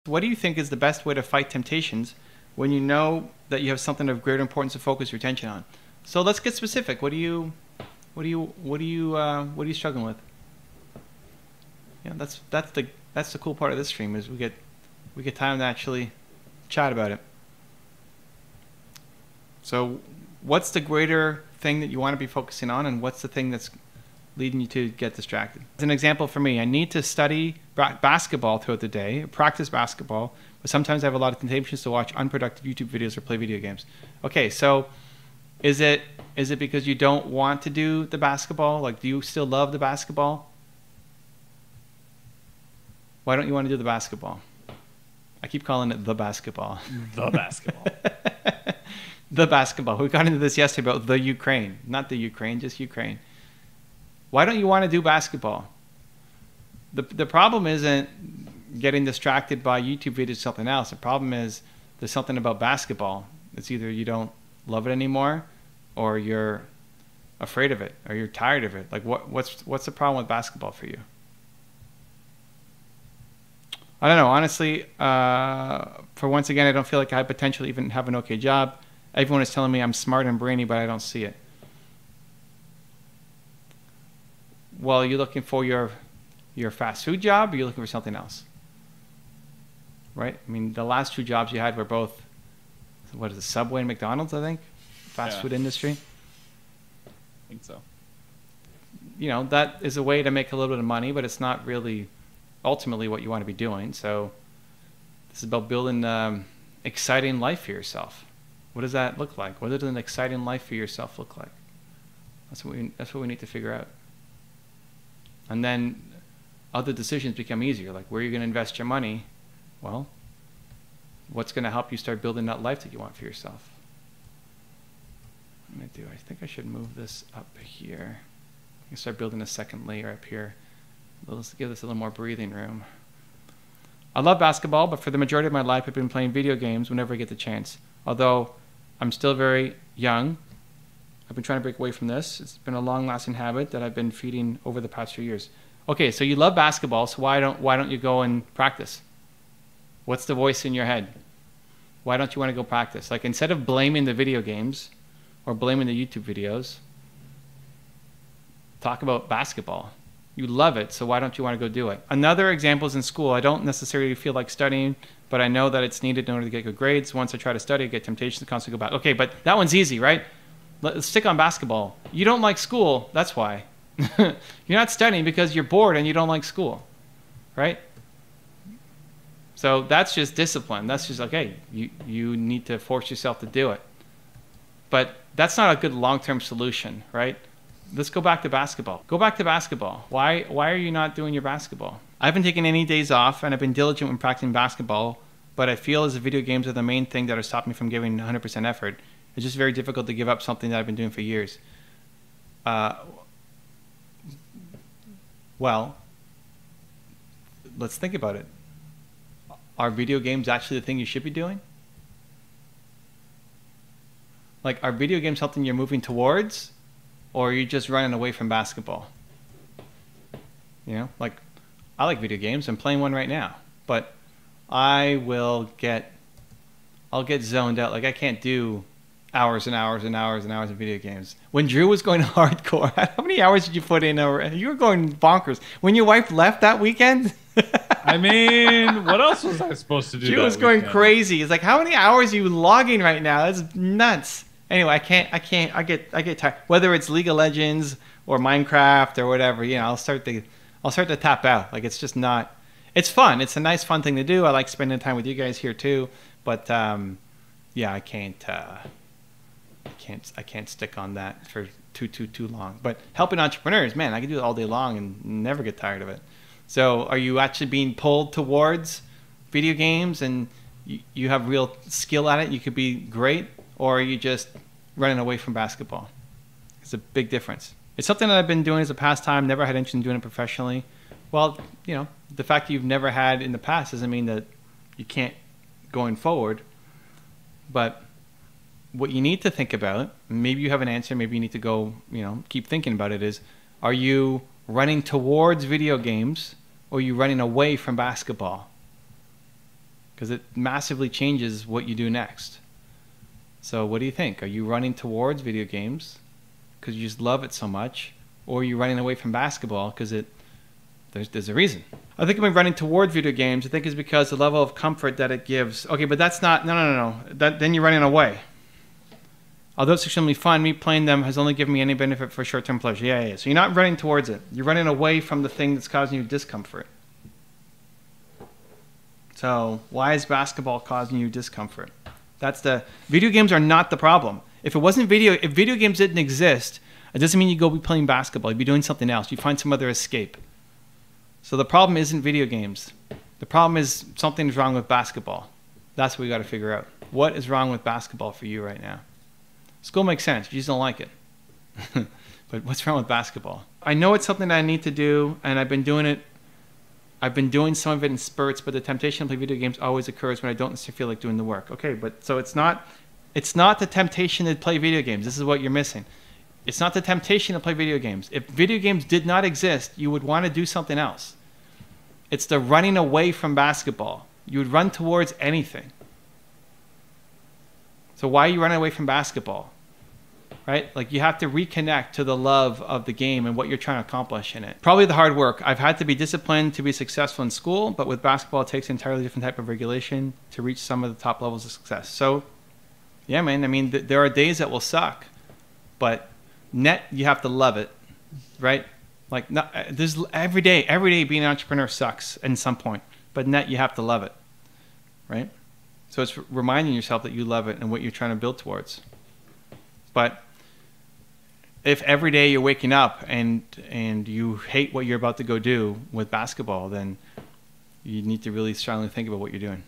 What do you think is the best way to fight temptations when you know that you have something of greater importance to focus your attention on? So let's get specific. What are you struggling with? Yeah, that's the cool part of this stream is we get time to actually chat about it. So what's the greater thing that you want to be focusing on, and what's the thing that's leading you to get distracted? As an example for me, I need to study basketball throughout the day, practice basketball, but sometimes I have a lot of temptations to watch unproductive YouTube videos or play video games. Okay, so is it because you don't want to do the basketball? Like, do you still love the basketball? Why don't you want to do the basketball? I keep calling it the basketball. The basketball. The basketball. We got into this yesterday about the Ukraine. Not the Ukraine, just Ukraine. Why don't you want to do basketball? The problem isn't getting distracted by YouTube videos or something else. The problem is there's something about basketball. It's either you don't love it anymore, or you're afraid of it, or you're tired of it. Like what's the problem with basketball for you? I don't know. Honestly, for once again, I don't feel like I potentially even have an okay job. Everyone is telling me I'm smart and brainy, but I don't see it. Well, are you looking for your fast food job, or are you looking for something else? Right? I mean, the last two jobs you had were both, what is it, Subway and McDonald's, I think? Fast food industry. I think so. You know, that is a way to make a little bit of money, but it's not really ultimately what you want to be doing. So this is about building exciting life for yourself. What does that look like? What does an exciting life for yourself look like? That's what we need to figure out. And then other decisions become easier, like where you're going to invest your money. Well, what's going to help you start building that life that you want for yourself? What I'm going to do, I think I should move this up here. I can start building a second layer up here. Let's give this a little more breathing room. I love basketball, but for the majority of my life, I've been playing video games whenever I get the chance. Although I'm still very young, I've been trying to break away from this. It's been a long-lasting habit that I've been feeding over the past few years. Okay, so you love basketball, so why don't you go and practice? What's the voice in your head? Why don't you want to go practice? Like, instead of blaming the video games or blaming the YouTube videos, talk about basketball. You love it, so why don't you want to go do it? Another example is in school. I don't necessarily feel like studying, but I know that it's needed in order to get good grades. Once I try to study, I get temptation to constantly go back. Okay, but that one's easy, right? Let's stick on basketball. You don't like school, that's why. You're not studying because you're bored and you don't like school, right? So that's just discipline. That's just like, hey, you need to force yourself to do it. But that's not a good long-term solution, right? Let's go back to basketball. Go back to basketball. Why are you not doing your basketball? I haven't taken any days off, and I've been diligent when practicing basketball, but I feel as if video games are the main thing that are stopping me from giving 100% effort. It's just very difficult to give up something that I've been doing for years. Well, let's think about it. Are video games actually the thing you should be doing? Like, are video games something you're moving towards, or are you just running away from basketball? You know, like, I like video games. I'm playing one right now, but I'll get zoned out. Like, I can't do hours and hours and hours and hours of video games. When Drew was going hardcore, how many hours did you put in? You were going bonkers. When your wife left that weekend? I mean, what else was I supposed to do? Drew was going crazy. It's like, how many hours are you logging right now? That's nuts. Anyway, I get tired. Whether it's League of Legends or Minecraft or whatever, you know, I'll start to tap out. Like, it's just not. It's fun. It's a nice, fun thing to do. I like spending time with you guys here too. But yeah, I can't stick on that for too long. But helping entrepreneurs, man, I can do it all day long and never get tired of it. So, are you actually being pulled towards video games and you have real skill at it? You could be great. Or are you just running away from basketball? It's a big difference. It's something that I've been doing as a pastime, never had interest in doing it professionally. Well, you know, the fact that you've never had in the past doesn't mean that you can't going forward. But what you need to think about, maybe you have an answer, maybe you need to go, you know, keep thinking about it, is, are you running towards video games or are you running away from basketball? because it massively changes what you do next. So what do you think? Are you running towards video games because you just love it so much, or are you running away from basketball because there's a reason? I think I'm running towards video games. I think it's because the level of comfort that it gives. Okay, but that's not, no. Then you're running away. Although it's extremely fun, me playing them has only given me any benefit for short-term pleasure. Yeah. So you're not running towards it. You're running away from the thing that's causing you discomfort. So why is basketball causing you discomfort? Video games are not the problem. If video games didn't exist, it doesn't mean you go be playing basketball. You'd be doing something else. You find some other escape. So the problem isn't video games. The problem is something's wrong with basketball. That's what we got to figure out. What is wrong with basketball for you right now? School makes sense. You just don't like it. But what's wrong with basketball? I know it's something that I need to do, and I've been doing it. I've been doing some of it in spurts, but the temptation to play video games always occurs when I don't necessarily feel like doing the work. Okay, but so it's not the temptation to play video games. This is what you're missing. It's not the temptation to play video games. If video games did not exist, you would want to do something else. It's the running away from basketball. You would run towards anything. So why are you running away from basketball? Right? Like, you have to reconnect to the love of the game and what you're trying to accomplish in it. Probably the hard work. I've had to be disciplined to be successful in school, but with basketball, it takes an entirely different type of regulation to reach some of the top levels of success. So, yeah, man, I mean, there are days that will suck, but net, you have to love it, right? Like, there's every day being an entrepreneur sucks at some point, but net, you have to love it, right? So it's reminding yourself that you love it and what you're trying to build towards. But if every day you're waking up and you hate what you're about to go do with basketball, then you need to really strongly think about what you're doing.